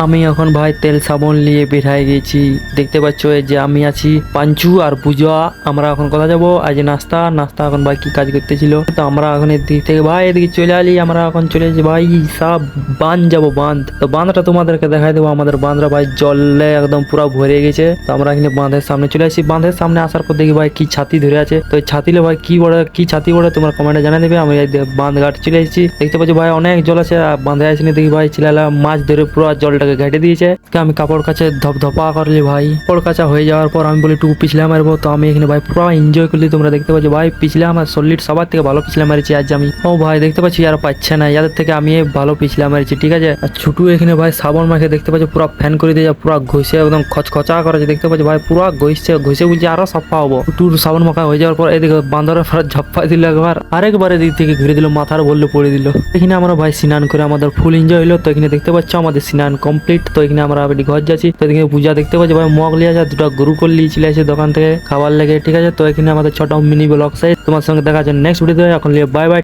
আমি এখন ভাই তেল সাবান নিয়ে বের হয়ে গেছি। দেখতে পাচ্ছ এই যে আমি আছি পাঞ্চু আর পূজা। আমরা এখন কোথায় যাবো? আজ নাস্তা নাস্তা এখন ভাই কি কাজ করতেছিল, তো আমরা এখন এদিক থেকে ভাই এদিকে চলে আলি। আমরা এখন চলে এসেছি ভাই সব বাঁধ যাবো, বাঁধ। তো বাঁধটা তোমাদেরকে দেখাই দেবো। আমাদের বাঁধটা ভাই জলে একদম পুরো ভরে গেছে। তো আমরা এখানে বাঁধের সামনে চলে আসি। বাঁধের সামনে আসার পর দেখি ভাই কি ছাতি ধরে আছে। তো এই ছাতিলে ভাই কি বড় কি ছাতি বড় তোমরা কমেন্টে জানিয়ে দেবে। আমি এই বাঁধ ঘাট চলে এসেছি। দেখতে পাচ্ছি ভাই অনেক জল আছে। আর বাঁধে আসিনি দেখি ভাই ছেলেরা মাছ ধরে পুরো জলটাকে ঘেটে দিয়েছে। তো আমি কাপড় কাছে ধপধপা করলি ভাই। কাপড় কাচা হয়ে যাওয়ার পর আমি বলি একটু পিছলে মারবো। তো আমি এখানে ভাই পুরো এনজয় করলি। তোমরা দেখতে পাচ্ছ ভাই পিছলে আমার সলিড সবার থেকে ভালো পিছলে মারিছি আজ আমি। ও ভাই দেখতে পাচ্ছি আর পাচ্ছে না, ইয়াদের থেকে আমি ভালো পিছলে মারিছি, ঠিক আছে। আর ছুটু এখানে ভাই সাবান মাখে দেখতে পাচ্ছি পুরো ফ্যান করে দিয়ে পুরো ঘষে একদম খচখচা করেছে। দেখতে পাচ্ছি ভাই পুরো ঘষছে ঘষে বলছে আরো সাফা হবো। ছুটুর সাবান মাখা হয়ে যাওয়ার পর এদিকে বান্দরের ফেরত ঝপ্পা দিল একবার, আরেকবার এদিক থেকে ঘুরে দিল, মাথার বললে পড়ে দিল। এখানে আমরা ভাই স্নান করে আমাদের ফুল এনজয় হলো। তো এখানে দেখতে পাচ্ছ আমাদের স্নান কমপ্লিট। তো এখানে আমরা আবার ঘর যাচ্ছি। তো এদিকে পূজা দেখতে পাচ্ছি ভাই মগ লিয়ে আছে, দুটো গরু করলি চলে আসে দোকান থেকে খাবার লেগে, ঠিক আছে। তো এখানে আমাদের ছোট মিনি ব্লগ সাইজ। তোমার সঙ্গে দেখা যাচ্ছে নেক্সট ভিডিওতে। এখন বাই বাই।